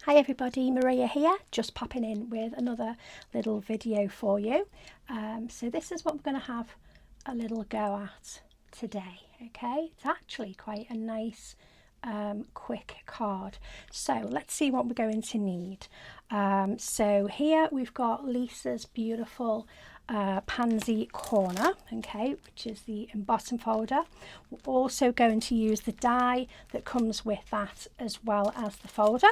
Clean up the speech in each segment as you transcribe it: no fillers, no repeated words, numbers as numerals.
Hi everybody, Maria here, just popping in with another little video for you. So this is what we're going to have a little go at today, okay? It's actually quite a nice quick card. So let's see what we're going to need. So here we've got Lisa's beautiful Pansy Corner, okay, which is the embossing folder. We're also going to use the die that comes with that as well as the folder,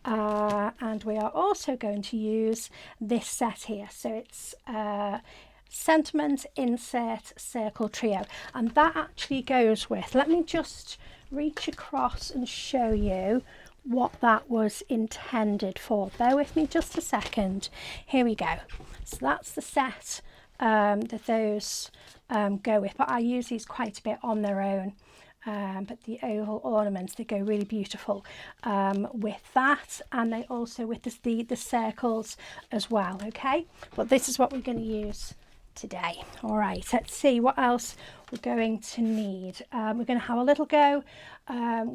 and we are also going to use this set here. So it's Sentiment Insert Circle Trio, and that actually goes with, let me just reach across and show you what that was intended for. Bear with me just a second. Here we go. So that's the set that those go with, but I use these quite a bit on their own. But the oval ornaments, they go really beautiful with that, and they also with the circles as well, okay? But this is what we're going to use today. All right, let's see what else we're going to need. We're going to have a little go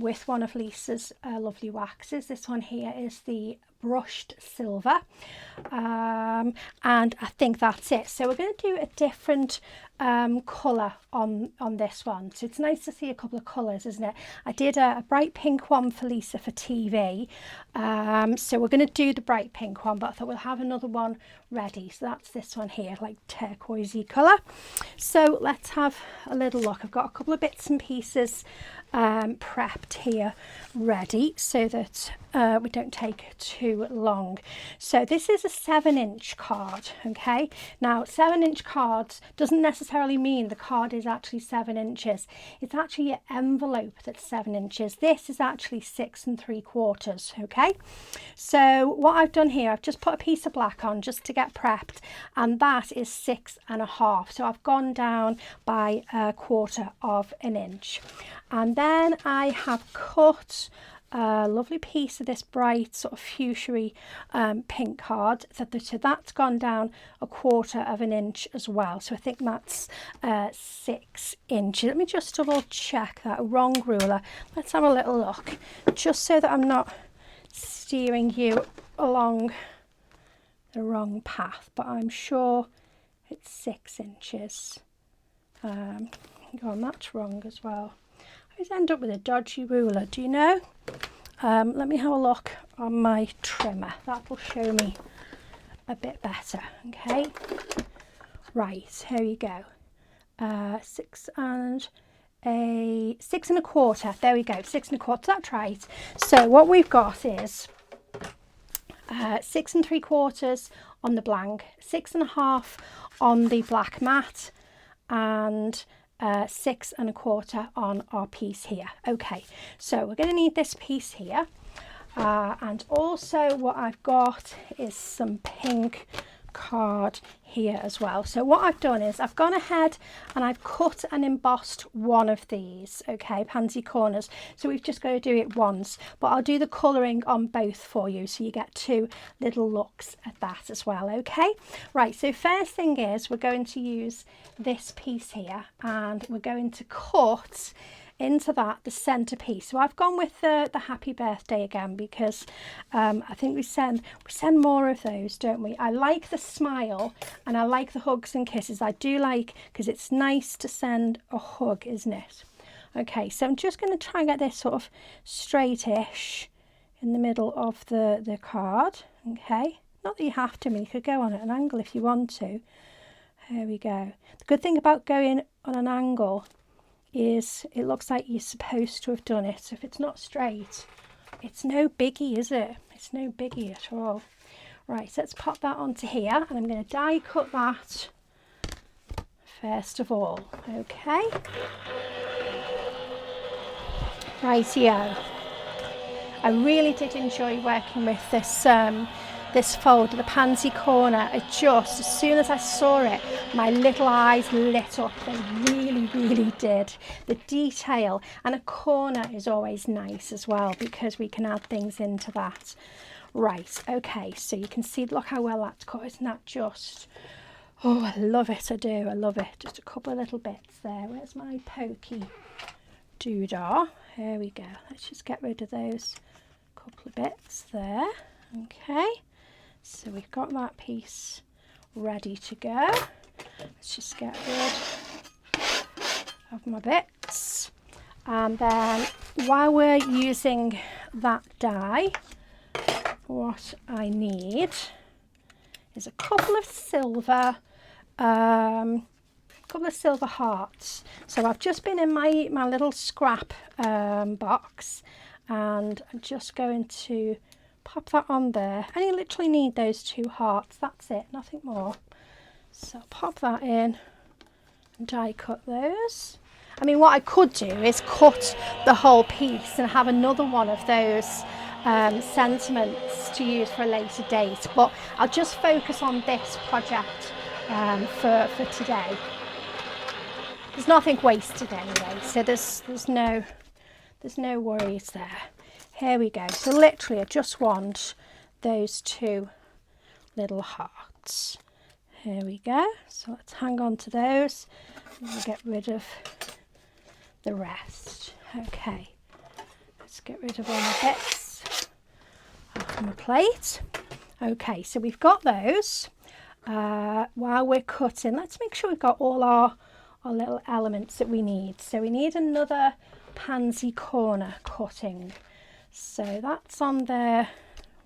with one of Lisa's lovely waxes. This one here is the brushed silver, and I think that's it. So we're going to do a different colour on this one. So it's nice to see a couple of colours, isn't it? I did a bright pink one for Lisa for TV, so we're going to do the bright pink one, but I thought we'll have another one ready. So that's this one here, like turquoisey colour. So let's have a little look. I've got a couple of bits and pieces prepped here ready so that we don't take too long. So this is a 7-inch card, okay? Now 7-inch cards doesn't necessarily mean the card is actually 7 inches. It's actually your envelope that's 7 inches. This is actually 6 3/4, okay? So what I've done here, I've just put a piece of black on just to get prepped, and that is 6 1/2. So I've gone down by 1/4 inch. And then I have cut a lovely piece of this bright sort of fuchsia pink card. So that's gone down 1/4 inch as well. So I think that's 6 inches. Let me just double check that. Wrong ruler. Let's have a little look, just so that I'm not steering you along the wrong path. But I'm sure it's 6 inches. Oh, that's wrong as well. I always end up with a dodgy ruler, do you know? Let me have a look on my trimmer. That will show me a bit better, okay? Right, here we go. 6 1/4. There we go, 6 1/4. That's right. So what we've got is 6 3/4 on the blank, 6 1/2 on the black mat, and 6 1/4 on our piece here. Okay, so we're going to need this piece here, and also what I've got is some pink card here as well. So what I've done is I've gone ahead and I've cut and embossed one of these, okay, Pansy Corners. So we've just got to do it once, but I'll do the colouring on both for you, so you get 2 little looks at that as well, okay? Right, so first thing is we're going to use this piece here, and we're going to cut into that the centerpiece. So I've gone with the happy birthday again, because I think we send more of those, don't we? I like the smile and I like the hugs and kisses. I do like, because it's nice to send a hug, isn't it? Okay, so I'm just going to try and get this sort of straightish in the middle of the card, okay? Not that you have to, I mean, you could go on at an angle if you want to. There we go. The good thing about going on an angle is it looks like you're supposed to have done it. So if it's not straight, it's no biggie, is it? It's no biggie at all. Right, so let's pop that onto here, and I'm going to die cut that first of all, okay? Rightio. I really did enjoy working with this this folder, the Pansy Corner. It just, as soon as I saw it, my little eyes lit up. They really, really did. The detail, and a corner is always nice as well, because we can add things into that. Right, okay, so you can see, look how well that's cut. Isn't that just, oh, I love it, I do, I love it. Just a couple of little bits there. Where's my pokey doodah? There we go. Let's just get rid of those couple of bits there. Okay, so we've got that piece ready to go. Let's just get rid of my bits. And then while we're using that die, what I need is a couple of silver hearts. So I've just been in my little scrap box, and I'm just going to pop that on there. And you literally need those 2 hearts, that's it, nothing more. So pop that in and die cut those. I mean, what I could do is cut the whole piece and have another one of those sentiments to use for a later date, but I'll just focus on this project for today. There's nothing wasted anyway, so there's no worries there. Here we go. So literally I just want those 2 little hearts. Here we go. So let's hang on to those and we'll get rid of the rest. Okay, let's get rid of all my bits off my plate. Okay, so we've got those. While we're cutting, let's make sure we've got all our little elements that we need. So we need another Pansy Corner cutting. So that's on there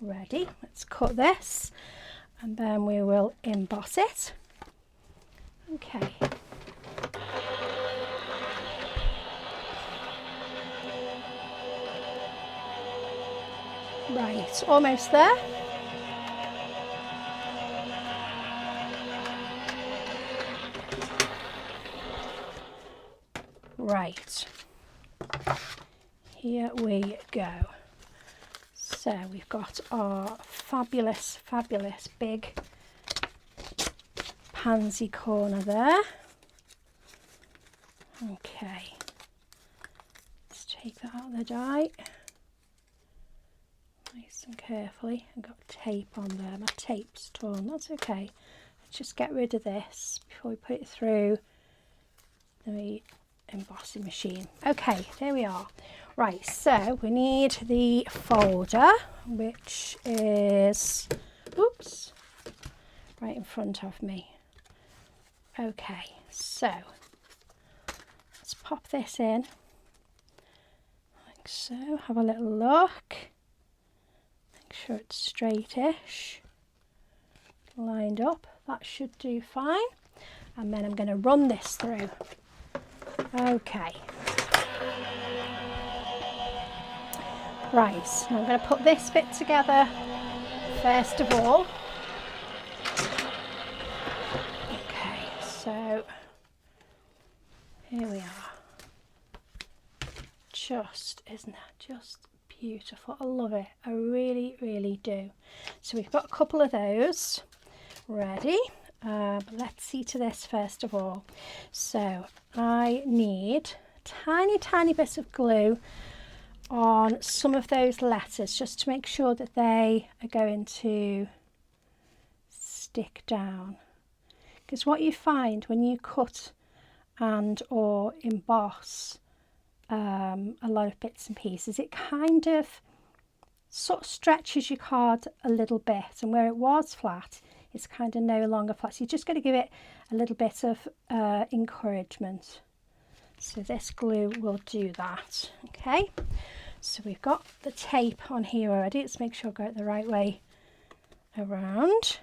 ready. Let's cut this and then we will emboss it. Okay. Right, almost there. Right, here we go. So we've got our fabulous big Pansy Corner there. Okay, let's take that out of the die nice and carefully. I've got tape on there, my tape's torn, that's okay. Let's just get rid of this before we put it through the embossing machine. Okay, there we are. Right, so we need the folder, which is, oops, right in front of me. Okay, so let's pop this in like so. Have a little look, make sure it's straightish, lined up. That should do fine. And then I'm going to run this through. Okay. Right, so I'm going to put this bit together first of all. Okay, so here we are. Just, isn't that just beautiful? I love it. I really do. So we've got a couple of those ready. But let's see to this first of all. So I need tiny bits of glue on some of those letters just to make sure that they are going to stick down, because what you find when you cut and or emboss a lot of bits and pieces, it kind of sort of stretches your card a little bit, and where it was flat it's kind of no longer flat. So you just got to give it a little bit of encouragement. So this glue will do that. Okay, so we've got the tape on here already. Let's make sure I go it the right way around.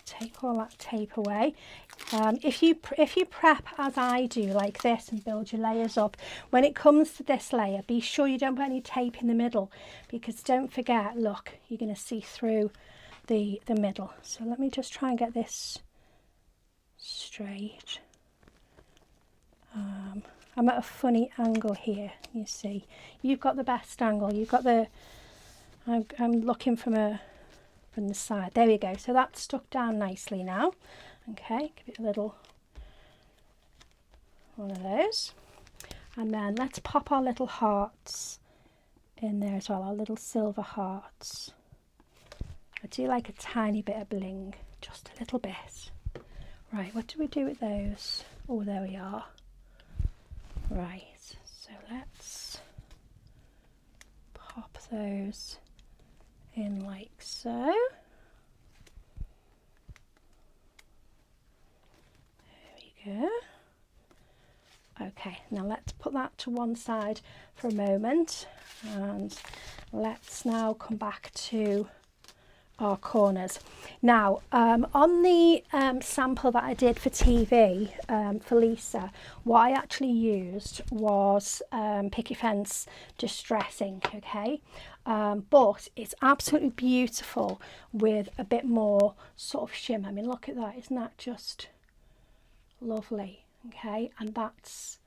Take all that tape away. If you prep as I do like this and build your layers up, when it comes to this layer, be sure you don't put any tape in the middle, because don't forget, look, you're going to see through the middle. So let me just try and get this straight. I'm at a funny angle here, you see. You've got the best angle. You've got the, I'm looking from the side. There we go. So that's stuck down nicely now. Okay, give it a little one of those. And then let's pop our little hearts in there as well, our little silver hearts. I do like a tiny bit of bling, just a little bit. Right, what do we do with those? Oh, there we are. Right, so let's pop those in like so. There we go. Okay, now let's put that to one side for a moment, and let's now come back to our corners. Now, on the sample that I did for TV for Lisa, what I actually used was picket fence distressing, okay? But it's absolutely beautiful with a bit more sort of shimmer. I mean, look at that, isn't that just lovely? Okay, and that's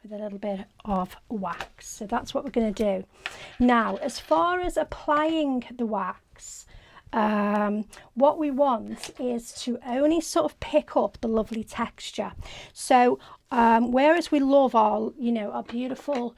with a little bit of wax. So that's what we're going to do. Now, as far as applying the wax, what we want is to only sort of pick up the lovely texture. So whereas we love our, you know, our beautiful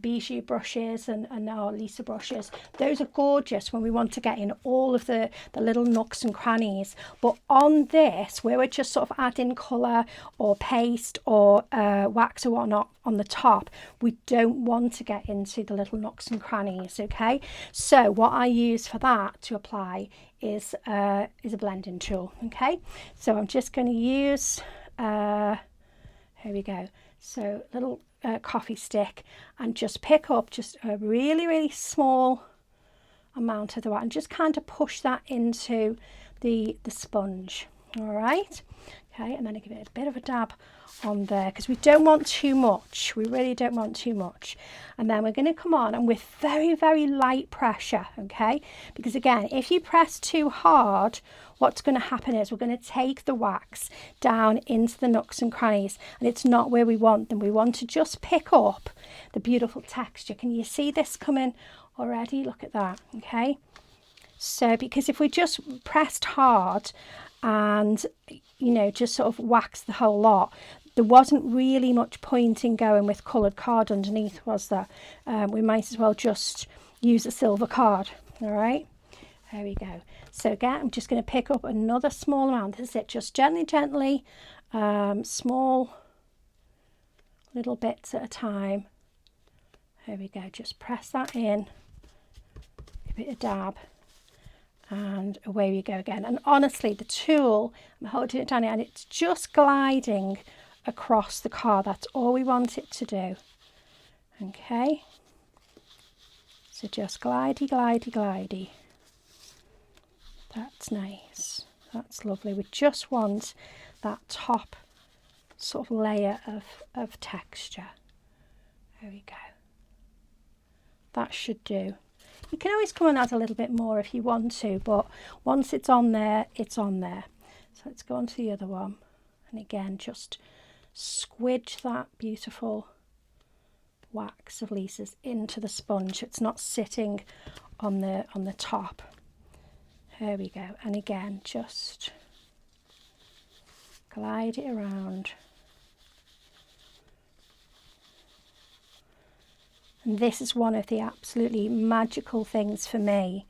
bijou brushes and our Lisa brushes, those are gorgeous when we want to get in all of the little nooks and crannies. But on this, where we're just sort of adding colour or paste or wax or whatnot on the top, we don't want to get into the little nooks and crannies, okay? So what I use for that to apply is a blending tool, okay? So I'm just going to use, here we go, so little coffee stick, and just pick up just a really small amount of the wax and just kind of push that into the sponge. All right, okay, and then I give it a bit of a dab on there because we don't want too much. We really don't want too much. And then we're going to come on and with very light pressure, okay? Because again, if you press too hard, what's going to happen is we're going to take the wax down into the nooks and crannies, and it's not where we want them. We want to just pick up the beautiful texture. Can you see this coming already? Look at that, okay? So because if we just pressed hard and, you know, just sort of wax the whole lot, there wasn't really much point in going with coloured card underneath, was there? We might as well just use a silver card. All right, there we go. So again, I'm just going to pick up another small amount. This is it, just gently, small little bits at a time. There we go, just press that in, give it a dab, and away we go again. And honestly, the tool, I'm holding it down here and it's just gliding across the card. That's all we want it to do. Okay, so just glidey. That's nice, that's lovely. We just want that top sort of layer of texture. There we go, that should do. You can always come and add a little bit more if you want to, but once it's on there, it's on there. So let's go on to the other one, and again just squidge that beautiful wax of Lisa's into the sponge. It's not sitting on the top. There we go, and again just glide it around. And this is one of the absolutely magical things for me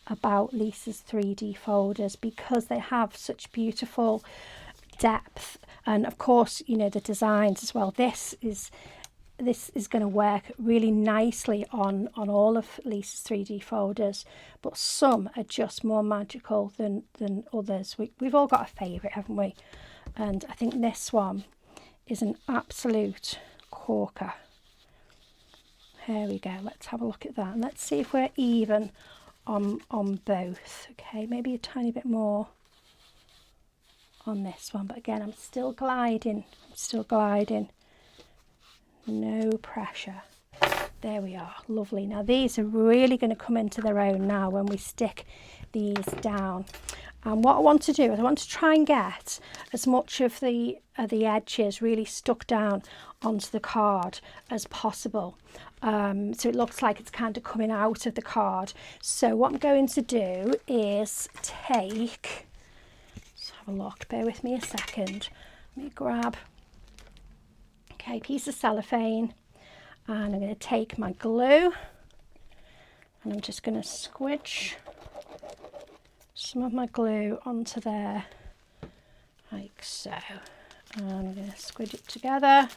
about Lisa's 3D folders, because they have such beautiful depth, and of course, you know, the designs as well. This is going to work really nicely on all of Lisa's 3D folders, but some are just more magical than others. We've all got a favourite, haven't we? And I think this one is an absolute corker. There we go, let's have a look at that, and let's see if we're even on both. Okay, maybe a tiny bit more on this one, but again, I'm still gliding, no pressure. There we are, lovely. Now these are really going to come into their own now when we stick these down. And what I want to do is I want to try and get as much of the edges really stuck down onto the card as possible. So it looks like it's kind of coming out of the card. So what I'm going to do is take, let's have a look, bear with me a second. Let me grab, okay, a piece of cellophane, and I'm going to take my glue and I'm just going to squidge some of my glue onto there like so, and I'm going to squidge it together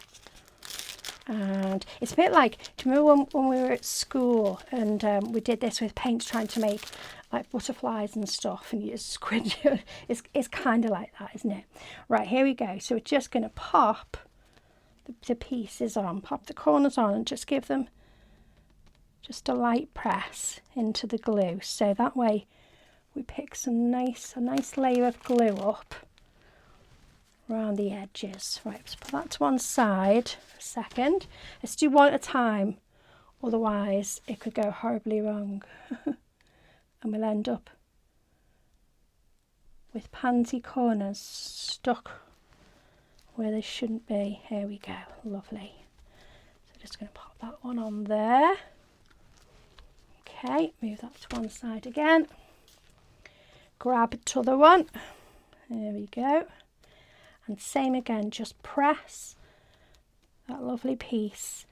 And it's a bit like, do you remember when we were at school and we did this with paints, trying to make like butterflies and stuff, and you just squid. It's kind of like that, isn't it? Right, here we go. So we're just going to pop the pieces on, pop the corners on, and just give them just a light press into the glue. So that way we pick a nice layer of glue up around the edges. Right, let's put that to one side for a second. Let's do one at a time, otherwise it could go horribly wrong. And we'll end up with pansy corners stuck where they shouldn't be. Here we go, lovely. So just going to pop that one on there. Okay, move that to one side again. Grab t'other one. There we go. And same again, just press that lovely piece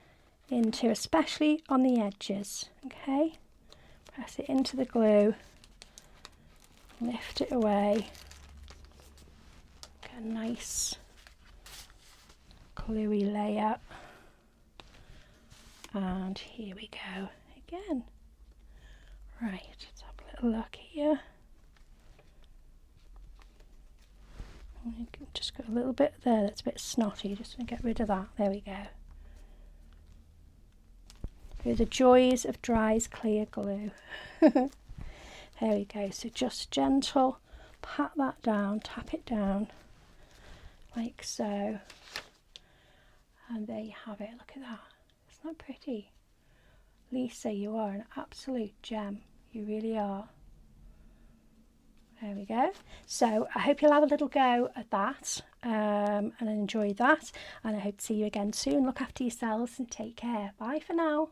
into, especially on the edges, okay? Press it into the glue, lift it away, get a nice gluey layer, and here we go again. Right, let's have a little look here. Just got a little bit there that's a bit snotty, just going to get rid of that. There we go. Through the joys of Dry's clear glue. There we go. So just gentle, pat that down, tap it down like so, and there you have it. Look at that. Isn't that pretty? Lisa, you are an absolute gem. You really are. There we go. So I hope you'll have a little go at that and enjoy that. And I hope to see you again soon. Look after yourselves and take care. Bye for now.